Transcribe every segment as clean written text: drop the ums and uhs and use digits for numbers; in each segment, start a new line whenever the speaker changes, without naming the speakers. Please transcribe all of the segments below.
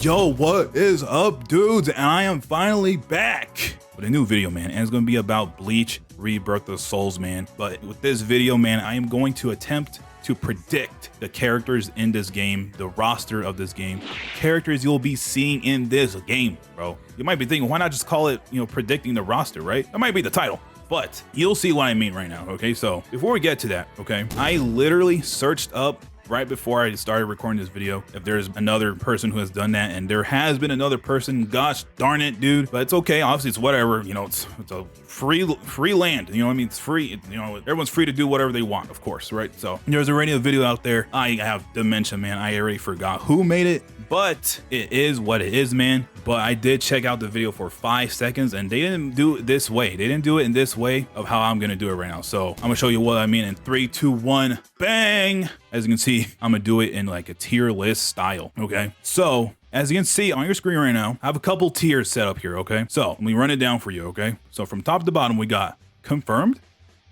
Yo, what is up, dudes? And I am finally back with a new video, man, and it's gonna be about Bleach Rebirth of Souls, man. But with this video, man, I am going to attempt to predict the characters in this game, the roster of this game, characters you'll be seeing in this game, bro. You might be thinking, why not just call it, predicting the roster, right? That might be the title. But you'll see what I mean right now, okay? So before we get to that, okay, I literally searched up right before I started recording this video if there's another person who has done that, and there has been another person. Gosh darn it, dude. But it's okay, obviously it's whatever, it's a free land, you know what I mean? It's free, everyone's free to do whatever they want, of course, right? So there's already a video out there. I have dementia, man. I already forgot who made it, but it is what it is, man. But I did check out the video for 5 seconds, and they didn't do it this way. They didn't do it in this way of how I'm gonna do it right now. So I'm gonna show you what I mean in 3, 2, 1, bang. As you can see, I'm gonna do it in like a tier list style, okay? So as you can see on your screen right now, I have a couple tiers set up here, okay? So let me run it down for you, okay? So from top to bottom, we got confirmed,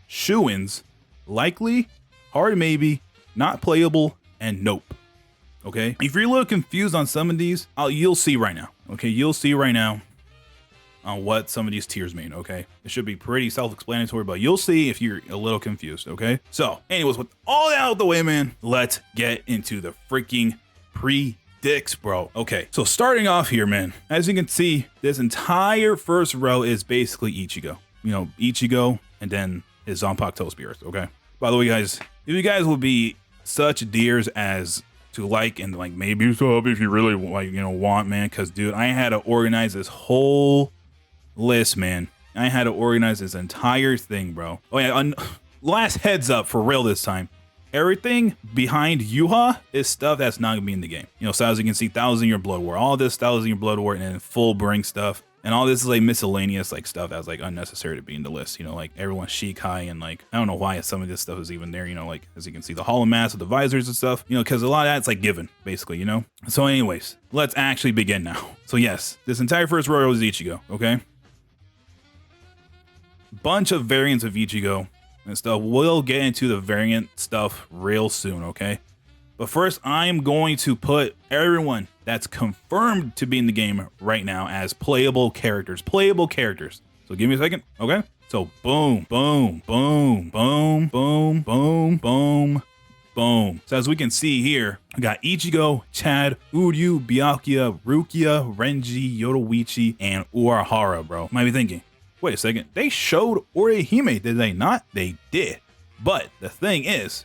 shoo-ins, likely, hard maybe, not playable, and nope. Okay, if you're a little confused on some of these, you'll see right now. Okay, you'll see right now on what some of these tiers mean. Okay, it should be pretty self-explanatory, but you'll see if you're a little confused. Okay, so anyways, with all that out of the way, man, let's get into the freaking predicts, bro. Okay, so starting off here, man, as you can see, this entire first row is basically Ichigo. Ichigo, and then his Zanpakuto spirits. Okay, by the way, guys, if you guys will be such dears as to like and like maybe sub if you really want, man, because dude, I had to organize this whole list, man. I had to organize this entire thing, bro. Oh yeah, last heads up for real this time, everything behind Yuha is stuff that's not gonna be in the game. So as you can see, 1,000-Year Blood War, all this 1,000-Year Blood War, and then full bring stuff. And all this is like miscellaneous like stuff that's like unnecessary to be in the list, like everyone's Shikai, and like I don't know why some of this stuff is even there, like as you can see, the hollow mask with the visors and stuff, because a lot of that's like given basically, So anyways, let's actually begin now. So yes, this entire first row is Ichigo, okay? Bunch of variants of Ichigo and stuff. We'll get into the variant stuff real soon, okay? But first, I'm going to put everyone that's confirmed to be in the game right now as playable characters. Playable characters. So give me a second, okay? So boom, boom, boom, boom, boom, boom, boom, boom. So as we can see here, I got Ichigo, Chad, Uryu, Byakuya, Rukia, Renji, Yoruichi, and Urahara, bro. Might be thinking, wait a second, they showed Orihime, did they not? They did. But the thing is,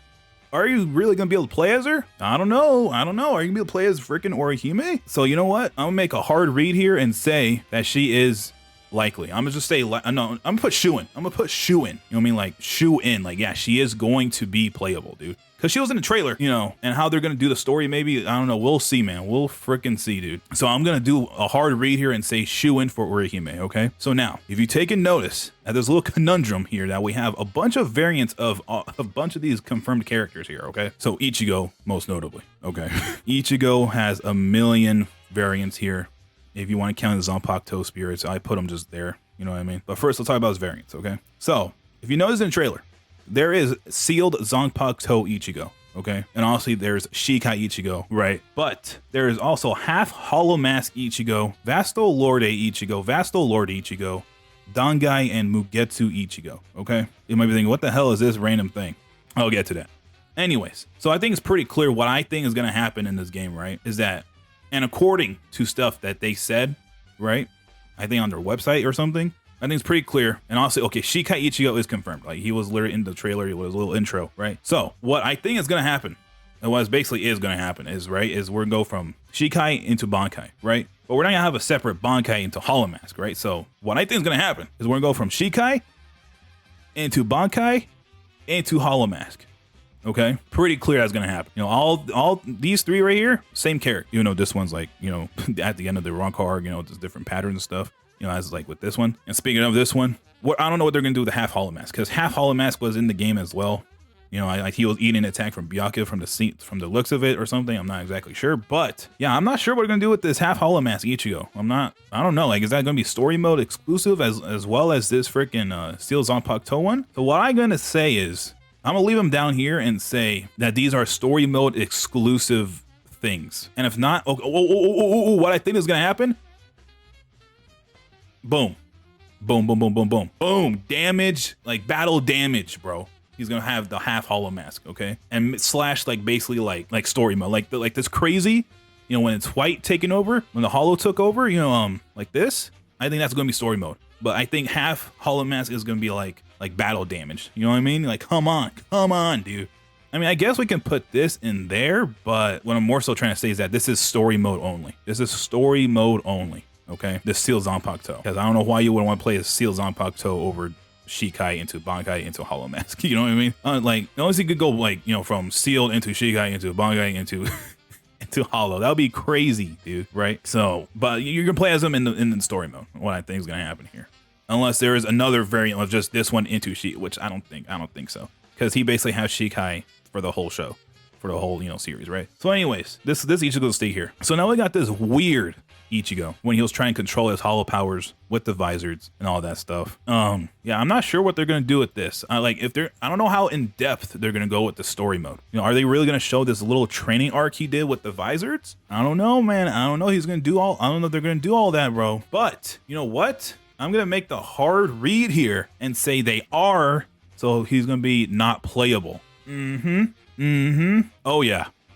are you really gonna be able to play as her? I don't know. Are you gonna be able to play as freaking Orihime? So you know what? I'm gonna make a hard read here and say that she is likely. I'm gonna just say, no, I'm gonna put shoe in. I'm gonna put shoe in. You know what I mean? Like shoe in. Like, yeah, she is going to be playable, dude. Cause she was in the trailer, and how they're gonna do the story, maybe, I don't know. We'll see, man. We'll freaking see, dude. So I'm gonna do a hard read here and say shoe in for Orihime, okay? So now, if you taken notice at this little conundrum here that we have a bunch of variants of a bunch of these confirmed characters here, okay? So Ichigo, most notably, okay? Ichigo has a million variants here. If you want to count the Zanpakuto spirits, I put them just there, you know what I mean? But first, let's talk about his variants, okay? So, if you notice in the trailer, there is sealed Zanpakuto Ichigo, okay? And also there's Shikai Ichigo, right? But there is also half Hollow Mask Ichigo, Vasto Lorde Ichigo, Vasto Lord Ichigo, Dangai, and Mugetsu Ichigo, okay? You might be thinking, what the hell is this random thing? I'll get to that. Anyways, so I think it's pretty clear what I think is going to happen in this game, right? Is that, and according to stuff that they said, right? I think on their website or something, I think it's pretty clear. And also, okay, Shikai Ichigo is confirmed. Like, he was literally in the trailer. It was a little intro, right? So what I think is going to happen, and what basically is going to happen is, right, is we're going to go from Shikai into Bankai, right? But we're not going to have a separate Bankai into Hollow Mask, right? So what I think is going to happen is we're going to go from Shikai into Bankai into Hollow Mask. Okay, pretty clear that's gonna happen. All these three right here, same character. This one's like, at the end of the Arrancar, just different patterns and stuff. As like with this one. And speaking of this one, I don't know what they're gonna do with the half Hollow Mask, because half Hollow Mask was in the game as well. Like he was eating an attack from Byakuya from the looks of it or something. I'm not exactly sure, but yeah, I'm not sure what they're gonna do with this half Hollow Mask Ichigo. I don't know. Like, is that gonna be story mode exclusive as well as this freaking Steel Zanpakuto one? So what I'm gonna say is, I'm gonna leave them down here and say that these are story mode exclusive things. And if not, what I think is gonna happen, boom. Boom, boom, boom, boom, boom. Boom. Damage, like battle damage, bro. He's gonna have the half hollow mask, okay? And slash like basically like story mode. Like this crazy, you know, when it's white taking over, when the hollow took over, you know, like this, I think that's gonna be story mode. But I think half hollow mask is gonna be like battle damage. You know what I mean? Like, come on, dude. I mean, I guess we can put this in there, but what I'm more so trying to say is that this is story mode only. This is story mode only. Okay, the Seal Zanpakuto. Because I don't know why you would want to play a Seal Zanpakuto over Shikai into Bankai into Hollow Mask. You know what I mean? Like, unless you could go like, you know, from Sealed into Shikai into Bankai into into Hollow. That would be crazy, dude. Right? So, but you're gonna play as them in the story mode. What I think is gonna happen here, unless there is another variant of just this one into Shikai, which I don't think so, because he basically has Shikai for the whole show, for the whole, you know, series, right? So, anyways, this Ichigo will stay here. So now we got this weird Ichigo when he was trying to control his hollow powers with the Visoreds and all that stuff. Yeah, I'm not sure what they're gonna do with this. I don't know how in depth they're gonna go with the story mode. You know, are they really gonna show this little training arc he did with the Visoreds? I don't know, man. I don't know. I don't know if they're gonna do all that, bro. But you know what? I'm gonna make the hard read here and say they are. So he's gonna be not playable.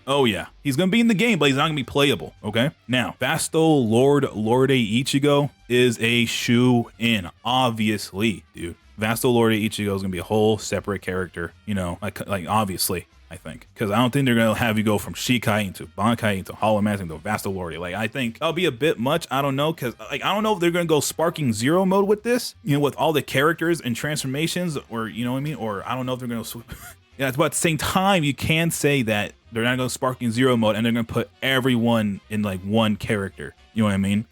Oh yeah, he's gonna be in the game, but he's not gonna be playable, okay? Now, Vasto Lord Ichigo is a shoe-in, obviously, dude. Vasto Lord Ichigo is gonna be a whole separate character, you know, like obviously, I think. Because I don't think they're gonna have you go from Shikai into Bankai into Hollow Mask into Vasto Lord. Like, I think that'll be a bit much, I don't know, because like I don't know if they're gonna go Sparking Zero mode with this, you know, with all the characters and transformations, or you know what I mean? Or I don't know if they're gonna yeah, but at the same time, you can say that they're not going to Sparking Zero mode and they're going to put everyone in like one character. You know what I mean?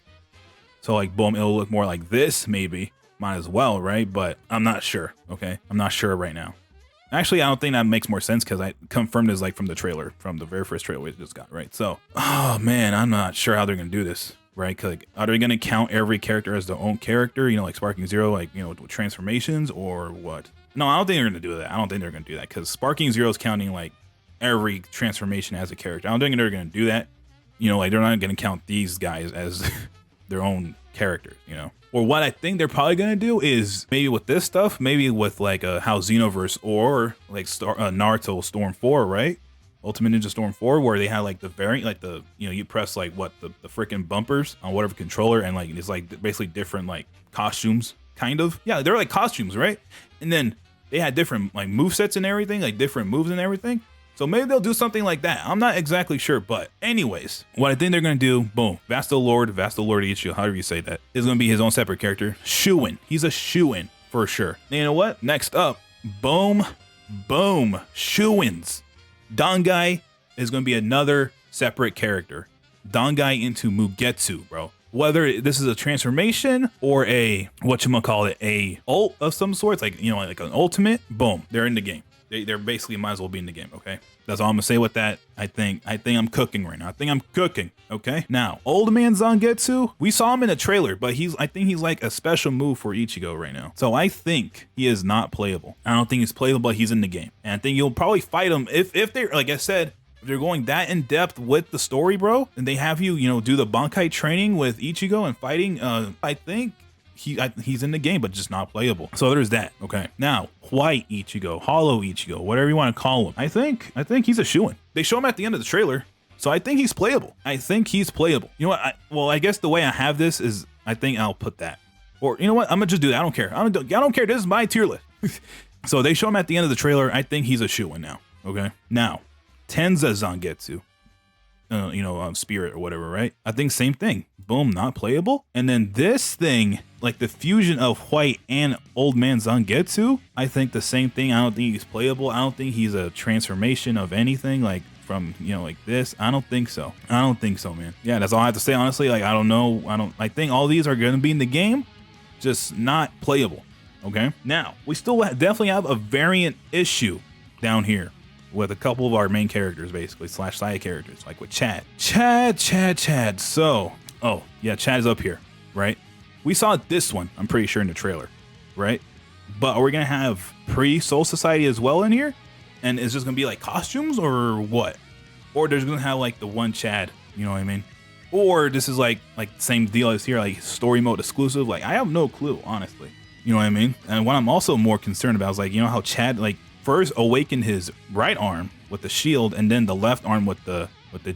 So like, boom, it'll look more like this, maybe. Might as well, right? But I'm not sure, okay? I'm not sure right now. Actually, I don't think that makes more sense because I confirmed this like from the trailer, from the very first trailer we just got, right? So, oh man, I'm not sure how they're going to do this, right? Cause like, are they going to count every character as their own character? You know, like Sparking Zero, like, you know, with transformations or what? No, I don't think they're going to do that. I don't think they're going to do that because Sparking Zero is counting like every transformation as a character. I don't think they're going to do that. You know, like they're not going to count these guys as their own characters, you know. Or what I think they're probably going to do is maybe with this stuff, maybe with like how Xenoverse or like Naruto Storm 4, right? Ultimate Ninja Storm 4, where they had like the variant, like the, you know, you press like what, the freaking bumpers on whatever controller and like it's like basically different like costumes, kind of. Yeah, they're like costumes, right? And then they had different like movesets and everything, like different moves and everything. So maybe they'll do something like that. I'm not exactly sure, but anyways, what I think they're gonna do, boom, Vasto Lord Ichigo, however you say that, is gonna be his own separate character. Shoo-in. He's a shoo-in for sure. And you know what? Next up, boom, shoo-ins. Dangai is gonna be another separate character. Dangai into Mugetsu, bro. Whether this is a transformation or a, whatchamacallit, a ult of some sorts, like, you know, like an ultimate, boom, they're in the game. They're basically might as well be in the game, okay? That's all I'm gonna say with that. I think I'm cooking right now. I think I'm cooking, okay? Now, Old Man Zangetsu, we saw him in a trailer, but I think he's like a special move for Ichigo right now. So I think he is not playable. I don't think he's playable, but he's in the game. And I think you'll probably fight him if they're, like I said, if they're going that in depth with the story, bro, and they have you, you know, do the Bankai training with Ichigo and fighting, I think he's in the game, but just not playable. So there's that. Okay. Now, White Ichigo, Hollow Ichigo, whatever you want to call him. I think he's a shoo-in. They show him at the end of the trailer, so I think he's playable. You know what? I guess the way I have this is I think I'll put that. Or you know what? I'm gonna just do that. I don't care. I don't care. This is my tier list. So they show him at the end of the trailer. I think he's a shoo-in now. Okay. Now, Tenza Zangetsu. Spirit or whatever, right? I think same thing. Boom, not playable. And then this thing, like the fusion of White and Old Man Zangetsu, I think the same thing. I don't think he's playable. I don't think he's a transformation of anything, like from, you know, like this. I don't think so, man. Yeah, that's all I have to say, honestly. Like, I don't know. I think all these are going to be in the game, just not playable. Okay. Now, we still definitely have a variant issue down here with a couple of our main characters, basically, / side characters, like with Chad. So, oh, yeah, Chad's up here, right? We saw this one, I'm pretty sure, in the trailer, right? But are we going to have pre-Soul Society as well in here? And is just going to be like costumes or what? or they're gonna have like the one Chad, you know what I mean? Or this is like the same deal as here, like story mode exclusive. Like I have no clue, honestly. You know what I mean? And what I'm also more concerned about is like, you know how Chad like first awakened his right arm with the shield and then the left arm with the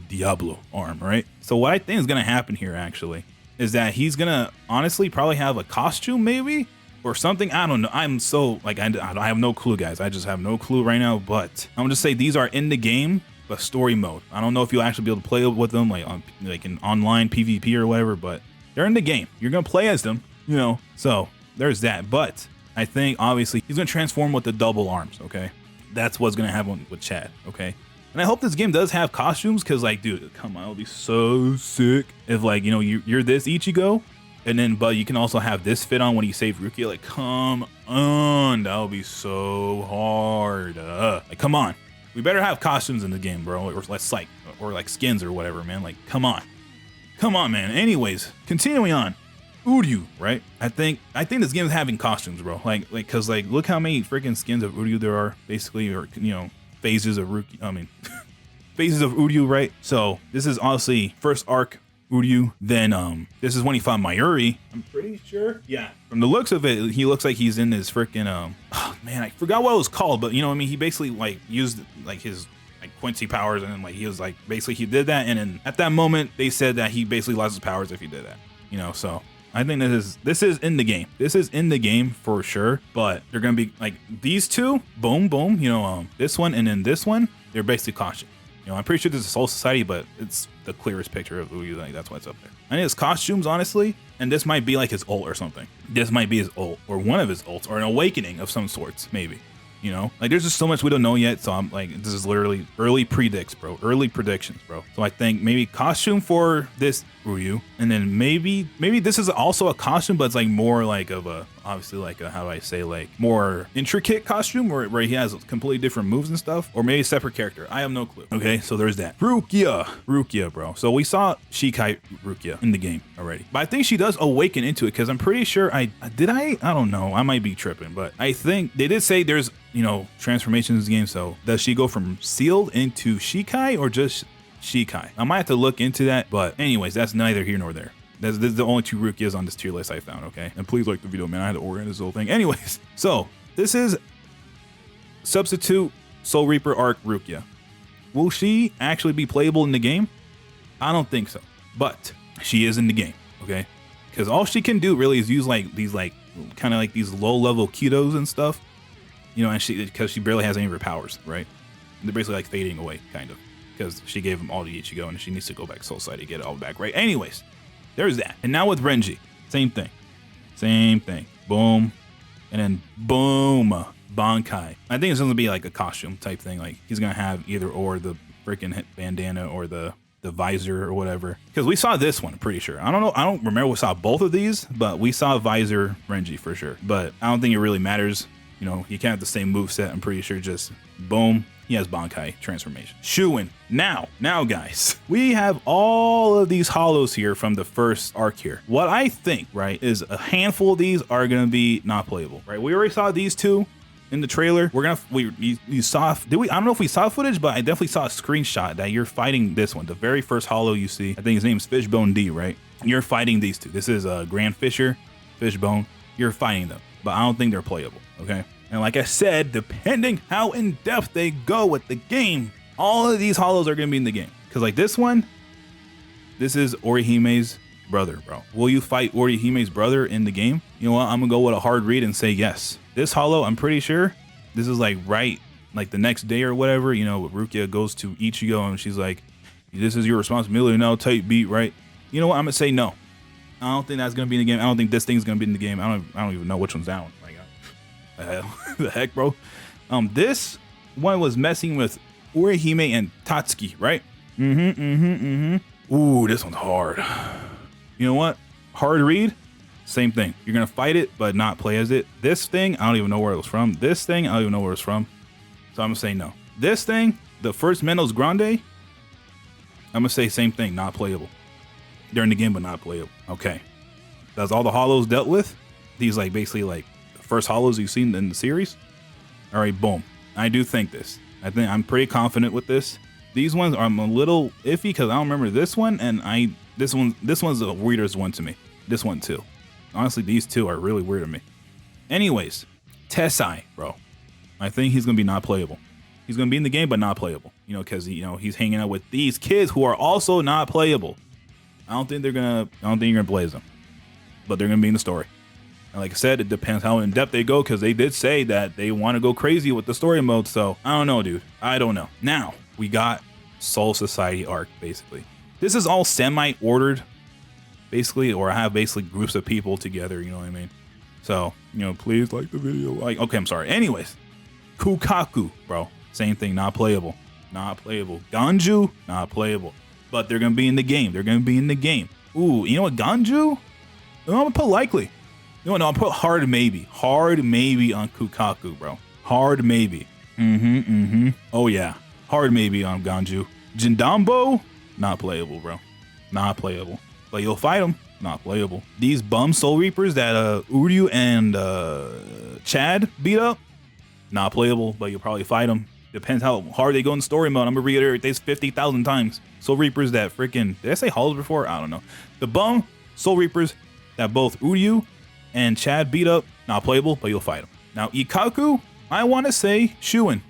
Diablo arm, right? So what I think is gonna happen here actually is that he's gonna honestly probably have a costume maybe or something. I don't know. I'm so like I have no clue, guys. I just have no clue right now. But I'm gonna just say these are in the game, but story mode. I don't know if you'll actually be able to play with them like on like an online PvP or whatever, but they're in the game. You're gonna play as them, you know. So there's that. But I think obviously he's gonna transform with the double arms. Okay, that's what's gonna happen with Chad. Okay. And I hope this game does have costumes, because like, dude, come on, it'll be so sick if like, you know, you're this Ichigo, and then but you can also have this fit on when you save Rukia. Like, come on, that would be so hard. Like, come on, we better have costumes in the game, bro, or let's like, or like skins or whatever, man. Like, come on, man. Anyways, continuing on, Uryu, right? I think this game is having costumes, bro. Like, cause like, look how many freaking skins of Uryu there are, basically, or you know. Phases of phases of Uryu, right? So this is honestly first arc Uryu. Then this is when he found Mayuri. I'm pretty sure. Yeah. From the looks of it, he looks like he's in this freaking oh man, I forgot what it was called, but you know what I mean? He basically like used like his like Quincy powers, and then like he was like basically he did that, and then at that moment they said that he basically lost his powers if he did that. You know, so I think this is in the game. This is in the game for sure, but they're gonna be like these two, boom, boom. You know, this one and then this one, they're basically costume. You know, I'm pretty sure this is Soul Society, but it's the clearest picture of Uryu. Like that's why it's up there. I think it's costumes, honestly, and this might be like his ult or something. This might be his ult or one of his ults or an awakening of some sorts, maybe. You know, like there's just so much we don't know yet. So I'm like, this is literally early predicts, bro. Early predictions, bro. So I think maybe costume for this Uryu, and then maybe this is also a costume, but it's like more like of a, obviously like a, how do I say, like more intricate costume where he has completely different moves and stuff, or maybe a separate character. I have no clue. Okay, so there's that. Rukia, bro. So we saw Shikai Rukia in the game already, but I think she does awaken into it, because I'm pretty sure I don't know. I might be tripping, but I think they did say there's, you know, transformations in this game. So does she go from sealed into Shikai or just Shikai? I might have to look into that, but anyways, that's neither here nor there. This is the only two Rukias on this tier list I found, okay? And please like the video, man. I had to orient this whole thing. Anyways, so this is Substitute Soul Reaper Arc Rukia. Will she actually be playable in the game? I don't think so, but she is in the game, okay? Because all she can do really is use like these like kind of like these low level Kitos and stuff, you know, and because she barely has any of her powers, right? They're basically like fading away, kind of, because she gave them all to Ichigo and she needs to go back to Soul Society to get it all back, right? Anyways, there's that. And now with Renji, same thing. Boom, and then boom, Bankai. I think it's gonna be like a costume type thing. Like he's gonna have either or the freaking bandana or the visor or whatever. Because we saw this one, I'm pretty sure. I don't know. I don't remember we saw both of these, but we saw visor Renji for sure. But I don't think it really matters. You know, you can't have the same moveset. I'm pretty sure. Just boom. He has Bankai transformation. Shuin. Now guys, we have all of these hollows here from the first arc here. What I think, right, is a handful of these are gonna be not playable, right? We already saw these two in the trailer. You saw, I don't know if we saw footage, but I definitely saw a screenshot that you're fighting this one. The very first hollow you see, I think his name is Fishbone D, right? You're fighting these two. This is Grand Fisher, Fishbone. You're fighting them, but I don't think they're playable, okay? And like I said, depending how in depth they go with the game, all of these hollows are gonna be in the game. Cause like this one, this is Orihime's brother, bro. Will you fight Orihime's brother in the game? You know what? I'm gonna go with a hard read and say yes. This hollow, I'm pretty sure this is like like the next day or whatever. You know, Rukia goes to Ichigo and she's like, "This is your responsibility now, tight beat, right?" You know what? I'm gonna say no. I don't think that's gonna be in the game. I don't think this thing's gonna be in the game. I don't even know which one's that one. The heck, bro. This one was messing with Orihime and Tatsuki, right? Ooh, this one's hard. You know what? Hard read, same thing. You're gonna fight it, but not play as it. This thing, I don't even know where it was from. This thing, I don't even know where it's from. So I'm gonna say no. This thing, the first Menos Grande, I'm gonna say same thing, not playable. They're in the game, but not playable. Okay. That's all the hollows dealt with. These like basically like first hollows you've seen in the series. All right, boom. I do think this. I'm pretty confident with this. These ones I'm a little iffy because I don't remember this one, and this one's the weirdest one to me. This one too. Honestly, these two are really weird to me. Anyways, Tessai, bro. I think he's gonna be not playable. He's gonna be in the game, but not playable. You know, because he's hanging out with these kids who are also not playable. I don't think you're gonna play as them, but they're gonna be in the story. And like I said, it depends how in depth they go, because they did say that they want to go crazy with the story mode. So I don't know, dude. I don't know. Now we got Soul Society arc. Basically, this is all semi-ordered, basically, or I have basically groups of people together. You know what I mean? So please like the video. Like, okay, I'm sorry. Anyways, Kukaku, bro. Same thing. Not playable. Not playable. Ganju, not playable. But they're gonna be in the game. They're gonna be in the game. Ooh, you know what, Ganju? I'm gonna put likely. No, I'll put hard maybe. Hard maybe on Kukaku, bro. Hard maybe. Oh yeah. Hard maybe on Ganju. Jindambo, not playable, bro. Not playable. But you'll fight them. Not playable. These bum Soul Reapers that Uryu and Chad beat up, not playable, but you'll probably fight them. Depends how hard they go in the story mode. I'm gonna reiterate this 50,000 times. Soul Reapers that freaking, did I say Hollows before? I don't know. The bum Soul Reapers that both Uryu and Chad beat up, not playable, but you'll fight them. Now Ikaku, I want to say Shuin.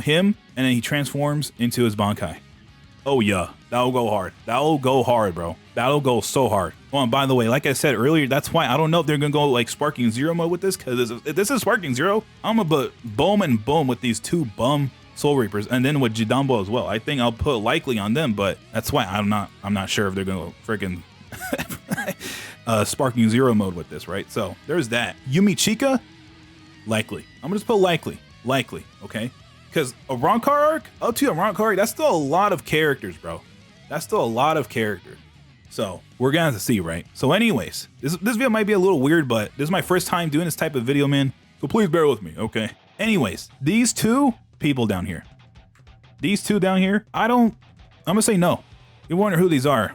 Him, and then he transforms into his Bankai. Oh yeah, that'll go hard. That'll go hard, bro. That'll go so hard. Oh, and by the way, like I said earlier, that's why I don't know if they're gonna go like Sparking Zero mode with this, because if this is Sparking Zero, I'm gonna put boom and boom with these two bum Soul Reapers, and then with Jidambo as well. I think I'll put likely on them, but that's why I'm not sure if they're gonna freaking Sparking Zero mode with this, right? So there's that. Yumi Chika, likely. I'm gonna just put likely, okay? Because Arrancar arc, up to Arrancar, that's still a lot of characters, bro. That's still a lot of characters. So we're gonna have to see, right? So anyways, this video might be a little weird, but this is my first time doing this type of video, man. So please bear with me, okay? Anyways, these two people down here. I'm gonna say no. You wonder who these are.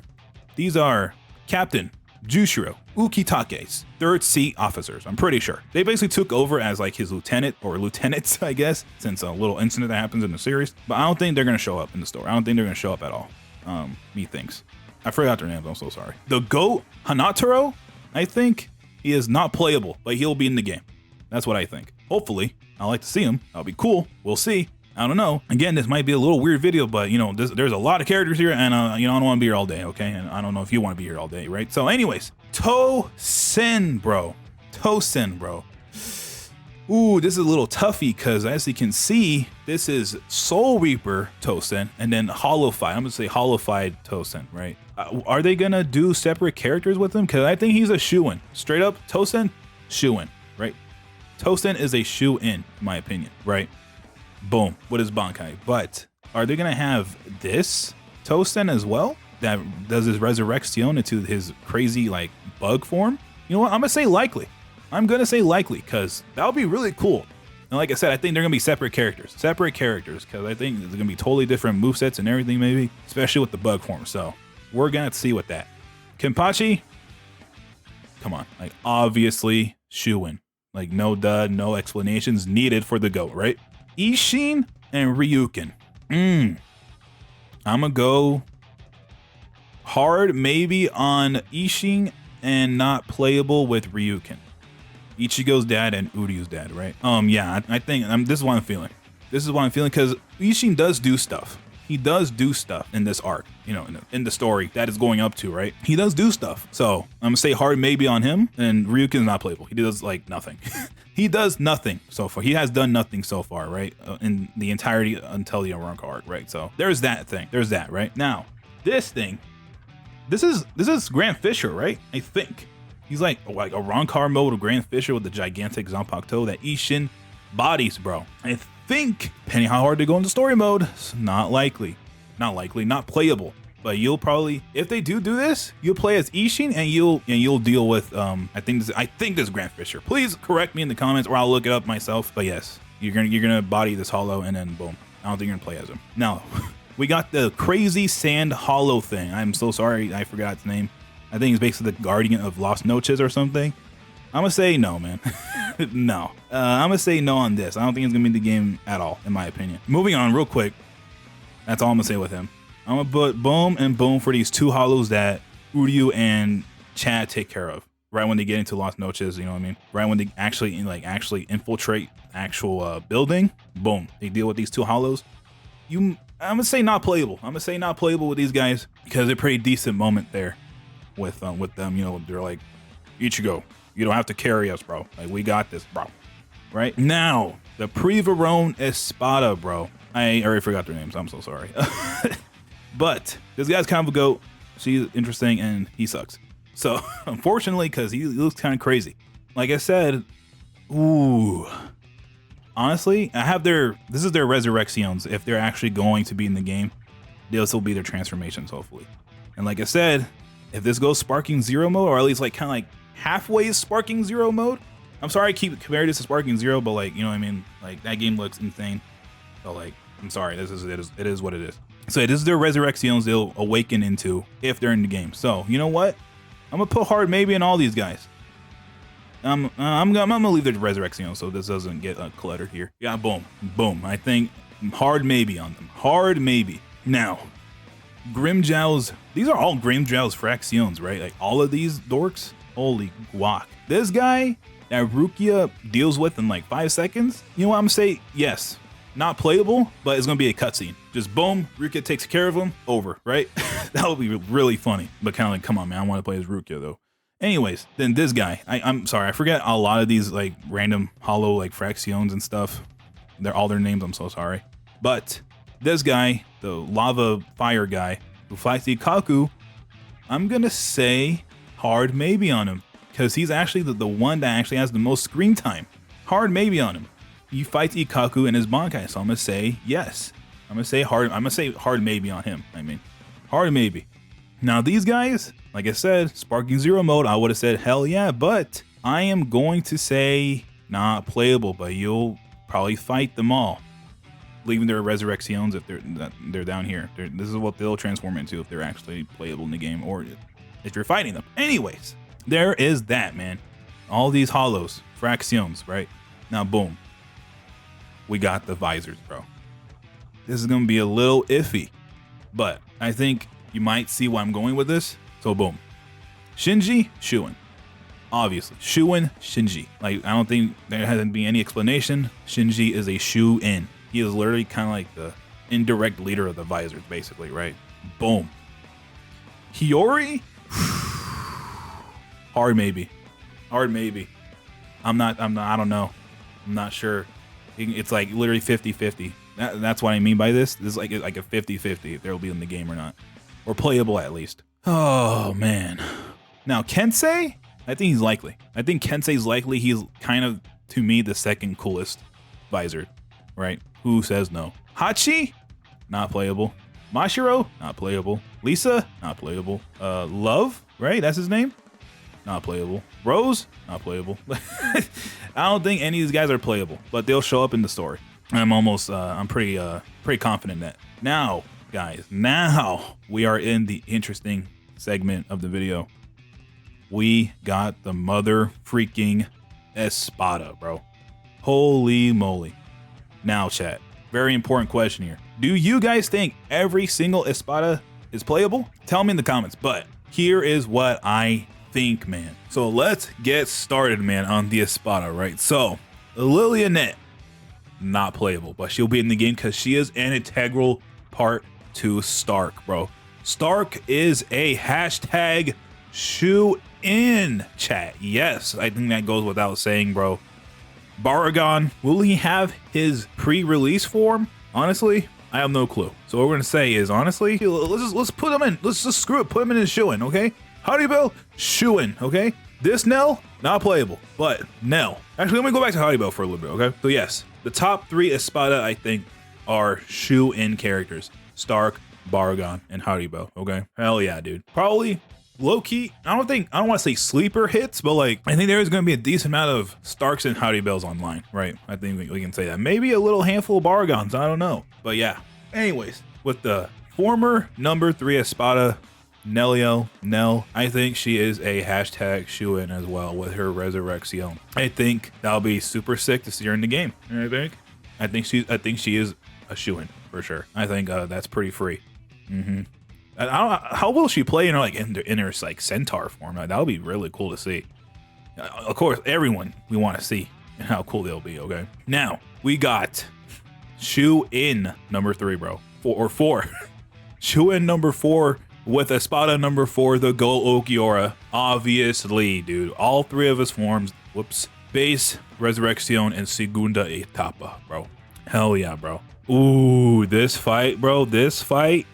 These are Captain Jushiro Ukitake's third seat officers. I'm pretty sure they basically took over as like his lieutenant or lieutenants, I guess, since a little incident that happens in the series. But I don't think they're gonna show up in the story. I don't think they're gonna show up at all. Methinks. I forgot their names. I'm so sorry. The GOAT Hanataro, I think he is not playable, but he'll be in the game. That's what I think. Hopefully, I'd like to see him. That'll be cool. We'll see. I don't know. Again, this might be a little weird video, but there's a lot of characters here, and I don't want to be here all day, okay? And I don't know if you want to be here all day, right? So anyways, Tosen, bro. Ooh, this is a little toughy, because as you can see, this is Soul Reaper Tosen, and then Hollow-Fied. I'm gonna say Hollow-Fied Tosen, right? Are they gonna do separate characters with him? Because I think he's a shoo-in. Straight up, Tosen, shoo-in, right? Tosen is a shoo-in, in my opinion, right? Boom, with his Bankai. But are they gonna have this Tosen as well, that does his resurrection into his crazy like bug form? You know what, I'm gonna say likely, because that would be really cool. And like I said, I think they're gonna be separate characters, because I think there's gonna be totally different movesets and everything, maybe, especially with the bug form. So we're gonna see with that. Kenpachi, come on, like obviously shoo-in, like no dud, no explanations needed for the GOAT, right? Ishin and Ryukin. I'm gonna go hard maybe on Ishin and not playable with Ryukin. Ichigo's dad and Uryu's dad, right? Yeah, I think this is what I'm feeling. Because Ishin does do stuff. He does do stuff in this arc, in the story that is going up to, right? He does do stuff. So I'm gonna say hard maybe on him, and Ryukin's not playable. He does like nothing. He does nothing so far. He has done nothing so far, right? In the entirety until the Arrancar arc, right? So there's that thing. There's that, right? Now, this is Grand Fisher, right? I think. He's like Arrancar mode of Grand Fisher with the gigantic Zanpakuto that Ishin bodies, bro. I think, depending how hard they go into story mode, it's not playable. But you'll probably, if they do this, you'll play as Ishin, and you'll deal with I think this is Grand Fisher. Please correct me in the comments, or I'll look it up myself. But yes, you're gonna body this Hollow, and then boom. I don't think you're gonna play as him. Now, we got the crazy sand Hollow thing. I'm so sorry, I forgot its name. I think it's basically the Guardian of Lost Noches or something. I'm gonna say no, man. No. I'm gonna say no on this. I don't think it's gonna be the game at all, in my opinion. Moving on real quick. That's all I'm gonna say with him. I'm gonna put boom and boom for these two hollows that Uryu and Chad take care of. Right when they get into Las Noches, you know what I mean? Right when they actually infiltrate actual building, boom, they deal with these two hollows. I'm gonna say not playable. I'm gonna say not playable with these guys because they're pretty decent moment there with them. You know, they're like, Ichigo, you don't have to carry us, bro. Like, we got this, bro. Right now, the Pre-Verone Espada, bro. I already forgot their names. I'm so sorry. But this guy's kind of a goat. She's interesting and he sucks. So unfortunately, because he looks kind of crazy. Like I said, ooh. Honestly, this is their resurrections. If they're actually going to be in the game, this will be their transformations, hopefully. And like I said, if this goes Sparking Zero mode, or at least like kind of like halfway Sparking Zero mode. I'm sorry I keep comparing this to Sparking Zero, but like, you know what I mean? Like, that game looks insane. So like, I'm sorry, it is what it is. So this is their resurrections they'll awaken into if they're in the game. So you know what? I'm gonna put hard maybe in all these guys. I'm gonna leave the resurrection so this doesn't get cluttered here. Yeah, boom, boom. I think hard maybe on them. Hard maybe. Now, Grimmjow's. These are all Grimmjow's fractions, right? Like all of these dorks. Holy guac. This guy that Rukia deals with in like 5 seconds. You know what I'm gonna say? Yes. Not playable, but it's gonna be a cutscene. Just boom, Rukia takes care of him, over, right? That would be really funny. But kind of like, come on, man, I want to play as Rukia though. Anyways, then this guy, I'm sorry, I forget a lot of these like random hollow like fractions and stuff. They're all their names, I'm so sorry. But this guy, the lava fire guy who fights Ikaku, I'm gonna say hard maybe on him. Because he's actually the one that actually has the most screen time. Hard maybe on him. He fights Ikaku in his Bankai, so I'm gonna say yes. I'm gonna say hard maybe on him. I mean, hard maybe. Now these guys, like I said, Sparking Zero mode, I would have said hell yeah, but I am going to say not playable, but you'll probably fight them all, leaving their resurrections if they're down here. This is what they'll transform into if they're actually playable in the game, or if you're fighting them. Anyways, there is that, man. All these hollows, fractions, right? Now, boom. We got the visors, bro. This is gonna be a little iffy, but I think you might see where I'm going with this. So boom. Shinji, Shuin. Obviously, Shuin, Shinji. Like, I don't think there hasn't been any explanation. Shinji is a shoe-in. He is literally kind of like the indirect leader of the visors, basically, right? Boom. Hiyori? Hard maybe. Hard maybe. I don't know. I'm not sure. It's like literally 50-50. That's what I mean by this. This is like a 50-50 if they'll be in the game or not. Or playable at least. Oh, man. Now, Kensei? I think he's likely. I think Kensei's likely. He's kind of, to me, the second coolest visor, right? Who says no? Hachi? Not playable. Mashiro? Not playable. Lisa? Not playable. Love? Right? That's his name? Not playable. Rose? Not playable. I don't think any of these guys are playable, but they'll show up in the story. I'm pretty confident in that. Now, guys, now we are in the interesting segment of the video. We got the mother freaking Espada, bro. Holy moly. Now, chat, very important question here. Do you guys think every single Espada is playable? Tell me in the comments, but here is what I think, man. So let's get started, man, on the Espada, right? So Lilianette, not playable, but she'll be in the game because she is an integral part to Stark, bro. Stark is a hashtag shoe in, chat. Yes, I think that goes without saying, bro. Baragon, will he have his pre-release form? Honestly, I have no clue. So what we're gonna say is, honestly, let's put him in. Let's just screw it. Put him in his shoe-in, okay? Haribel, shoe-in, okay? This Nell, not playable, but Nell. Actually, let me go back to Haribel for a little bit, okay? So yes, the top 3 Espada, I think, are shoe-in characters. Stark, Baragon, and Haribel, okay? Hell yeah, dude. Probably low-key, I don't want to say sleeper hits, but like, I think there is going to be a decent amount of Starks and Haribels online, right? I think we can say that. Maybe a little handful of Baragons, I don't know. But yeah, anyways, with the former number 3 Espada, Nell, I think she is a hashtag shoe-in as well with her Resurrection. I think that'll be super sick to see her in the game. I think she is a shoe-in for sure. I think that's pretty free. I don't, how will she play in her like centaur form? That would be really cool to see. Of course, everyone we want to see and how cool they'll be. Okay, now we got shoe-in number 3, bro, four. Shoe-in number 4 with Espada number 4, the Go Okiora. Obviously, dude, all 3 of his forms. Whoops. Base, Resurrection, and Segunda Etapa, bro. Hell yeah, bro. Ooh, this fight, bro. This fight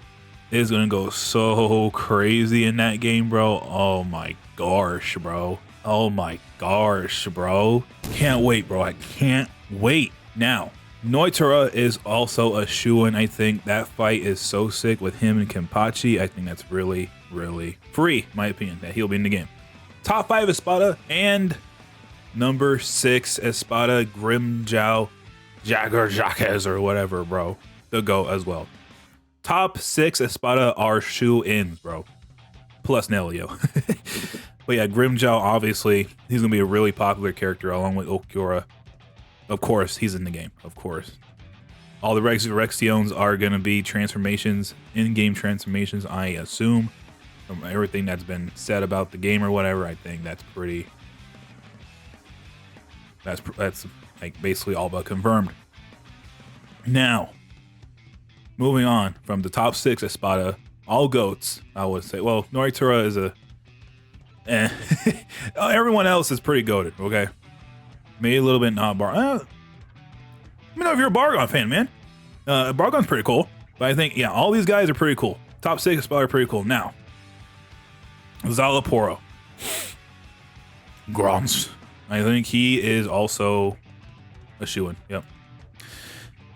is gonna go so crazy in that game, bro. Oh my gosh, bro. Oh my gosh, bro. Can't wait, bro. I can't wait. Now, Noitura is also a shoo-in. I think that fight is so sick with him and Kenpachi. I think that's really, really free, in my opinion, that he'll be in the game. Top 5 Espada and number 6 Espada Grimjow Jagger Jacques or whatever, bro. The go as well. Top 6 Espada are shoe-ins, bro. Plus Nelio. But yeah, Grimjow, obviously, he's going to be a really popular character along with Okiora. Of course, he's in the game, of course. All the Resurrections are going to be transformations, in-game transformations, I assume. From everything that's been said about the game or whatever, I think that's pretty... That's like basically all but confirmed. Now, moving on from the top 6 Espada, all goats, I would say. Well, Noritura is a... Everyone else is pretty goated, okay? Maybe a little bit not Bar. Let me know if you're a Bargon fan, man. Bargon's pretty cool. But I think, yeah, all these guys are pretty cool. Top 6 Espada are pretty cool. Now, Zalaporo. Grons. I think he is also a shoo-in. Yep.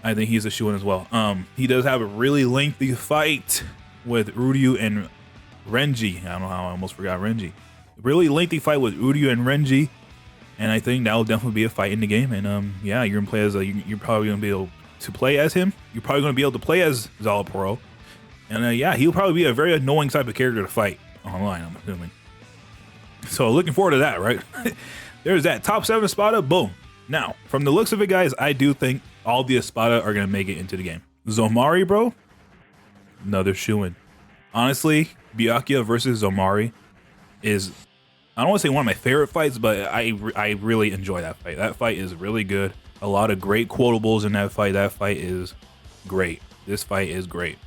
I think he's a shoo-in as well. He does have a really lengthy fight with Uryu and Renji. I don't know how I almost forgot Renji. Really lengthy fight with Uryu and Renji. And I think that will definitely be a fight in the game. And yeah, you're gonna play as you're probably gonna be able to play as him. You're probably gonna be able to play as Zalaporo. And yeah, he'll probably be a very annoying type of character to fight online, I'm assuming. So looking forward to that, right? There's that. Top 7 Espada, boom. Now, from the looks of it, guys, I do think all the Espada are gonna make it into the game. Zomari, bro, another shoo-in. Honestly, Byakuya versus Zomari is, I don't want to say one of my favorite fights, but I really enjoy that fight. That fight is really good. A lot of great quotables in that fight. That fight is great. This fight is great.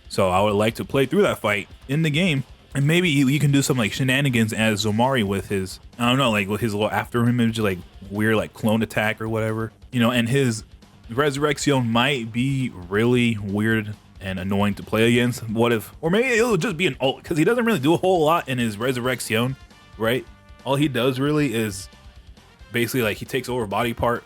So I would like to play through that fight in the game. And maybe you can do some like shenanigans as Zomari with his, I don't know, like with his little after image, like weird like clone attack or whatever. You know, and his Resurrection might be really weird and annoying to play against. What if, or maybe it'll just be an ult, because he doesn't really do a whole lot in his Resurrection, right? All he does really is basically like he takes over a body part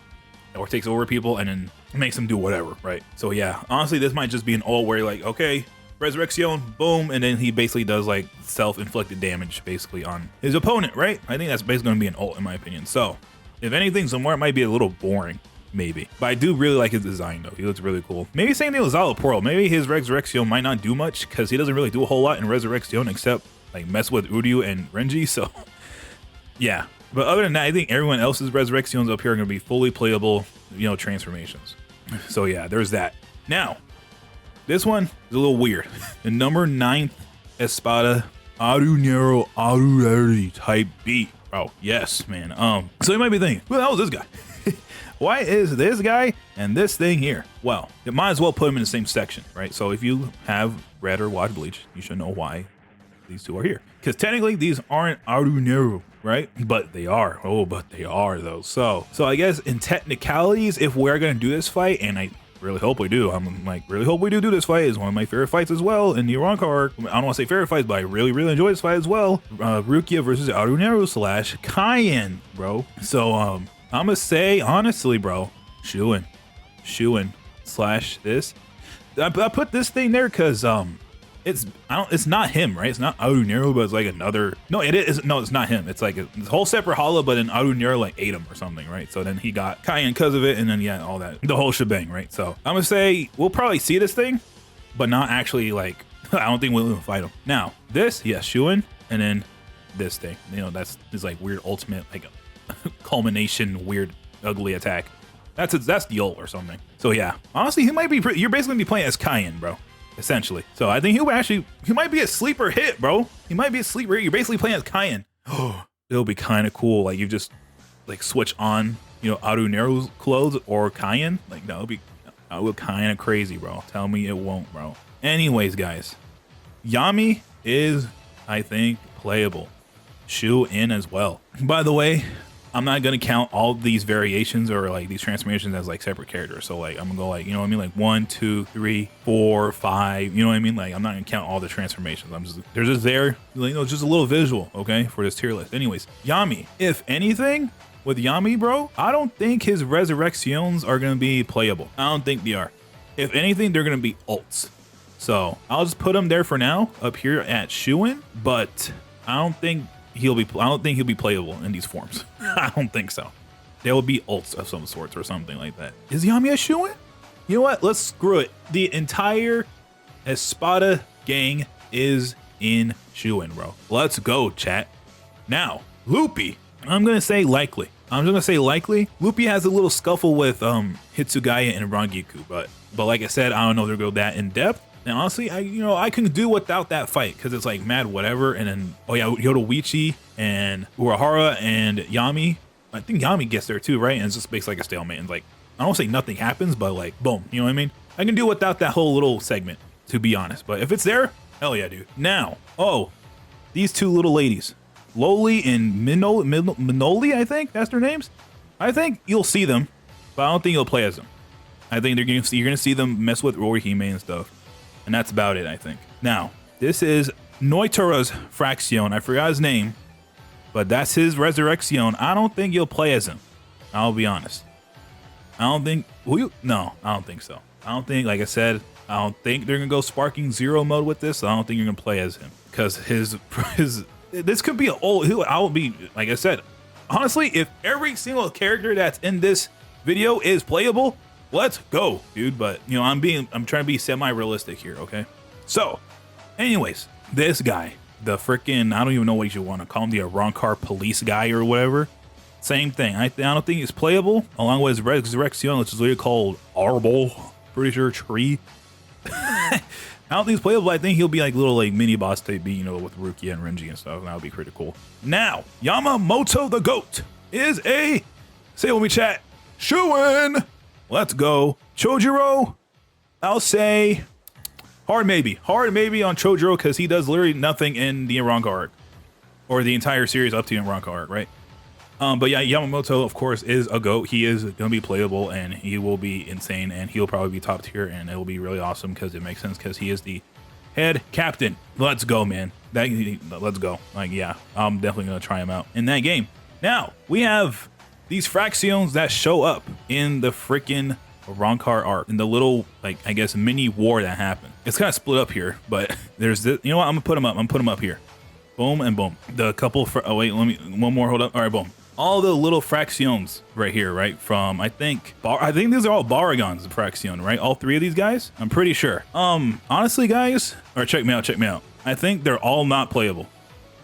or takes over people and then makes them do whatever, right? So yeah, honestly, this might just be an ult where you're like, okay, Resurrection, boom, and then he basically does like self-inflicted damage basically on his opponent, right? I think that's basically gonna be an ult in my opinion. So if anything, Zomari might be a little boring, maybe. But I do really like his design though. He looks really cool. Maybe same thing with Zalaporo. Maybe his Resurrection might not do much because he doesn't really do a whole lot in Resurrection except like mess with Uryu and Renji. So yeah. But other than that, I think everyone else's Resurrections up here are gonna be fully playable, you know, transformations. So yeah, there's that. Now, this one is a little weird. The number 9th Espada Arunero Arureri type B. Oh, yes, man. So you might be thinking, who the hell is this guy? Why is this guy and this thing here? Well, it might as well put them in the same section, right? So if you have read or watched Bleach, you should know why these two are here. Because technically these aren't Arunero, right? But they are. Oh, but they are though. So I guess in technicalities, if we're gonna do this fight, and I really hope we do. I'm like, really hope we do this fight. It's one of my favorite fights as well in the Arrancar. I don't want to say favorite fights, but I really enjoy this fight as well. Rukia versus Arunero / Cayenne, bro. So I'm gonna say honestly, bro, shoo-in / this. I put this thing there because it's not him, right? It's not Arunero, but it's like another. No, it is. No, it's not him. It's like a whole separate hollow, but then Arunero like ate him or something, right? So then he got Cayenne because of it, and then yeah, all that, the whole shebang, right? So I'm gonna say we'll probably see this thing, but not actually like I don't think we'll even fight him. Now, this, yes, Shuin, and then this thing. You know, that's his like weird ultimate, like culmination, weird, ugly attack. That's the ult or something. So yeah, honestly, he might be you're basically gonna be playing as Cayenne, bro. Essentially. So I think he might be a sleeper hit, bro. He might be a sleeper hit. You're basically playing as Cayenne. Oh, it'll be kind of cool. Like you just like switch on, you know, Arunero's clothes or Cayenne. Like that would kind of crazy, bro. Tell me it won't, bro. Anyways, guys, Yami is, I think, playable. Shu in as well. By the way, I'm not gonna count all these variations or like these transformations as like separate characters. So like I'm gonna go like, you know what I mean, like 1, 2, 3, 4, 5. You know what I mean? Like I'm not gonna count all the transformations. They're just there, you know, just a little visual, okay, for this tier list. Anyways, Yami. If anything, with Yami, bro, I don't think his resurrections are gonna be playable. I don't think they are. If anything, they're gonna be ults. So I'll just put him there for now, up here at Shuin, but I don't think he'll be playable in these forms. I don't think so. There will be ults of some sorts or something like that. Is Yami a Shuin? You know what? Let's screw it. The entire Espada gang is in Shuin, bro. Let's go, chat. Now, Luffy. I'm gonna say likely. Luffy has a little scuffle with Hitsugaya and Rangiku, but like I said, I don't know if they'll go that in depth. And honestly, I can do without that fight because it's like mad whatever. And then Yoruichi and Urahara and Yami. I think Yami gets there too, right? And it's just makes like a stalemate. And like I don't say nothing happens, but like boom, you know what I mean? I can do without that whole little segment, to be honest. But if it's there, hell yeah, dude. Now, these two little ladies, Loli and Minoli, I think that's their names. I think you'll see them, but I don't think you'll play as them. I think you're gonna see them mess with Orihime and stuff. And that's about it, I think. Now, this is Noitura's Fraction. I forgot his name, but that's his Resurrection. I don't think you'll play as him. I'll be honest. I don't think... No, I don't think so. I don't think, like I said, I don't think they're going to go Sparking Zero mode with this. So I don't think you're going to play as him. Because this could be an old... I will be, like I said, honestly, if every single character that's in this video is playable... Let's go, dude. But you know, I'm trying to be semi-realistic here, okay? So, anyways, this guy, the freaking, I don't even know what you should want to call him, the Arrancar police guy or whatever. Same thing. I don't think he's playable, along with his Resurrection, which is literally called Arbol. Pretty sure tree. I don't think he's playable. I think he'll be like little like mini boss type beat, you know, with Rukia and Renji and stuff. And that would be pretty cool. Now, Yamamoto the Goat is a, say it with me, chat, Shuin. Let's go. Chojuro, I'll say hard maybe. Hard maybe on Chojuro because he does literally nothing in the Arrancar arc. Or the entire series up to the Arrancar arc, right? But yeah, Yamamoto, of course, is a GOAT. He is going to be playable and he will be insane and he'll probably be top tier and it will be really awesome because it makes sense because he is the head captain. Let's go, man. Let's go. Like, yeah, I'm definitely going to try him out in that game. Now, we have... these fractions that show up in the freaking Arrancar arc, in the little, like, I guess, mini war that happened. It's kind of split up here, but there's this, you know what? I'm gonna put them up. I'm putting them up here. Boom and boom. The couple, oh wait, let me, one more, hold up. All right, boom. All the little fractions right here, right? From, I think these are all Baragon's fraction, right? All three of these guys, I'm pretty sure. Honestly, guys, or check me out. I think they're all not playable.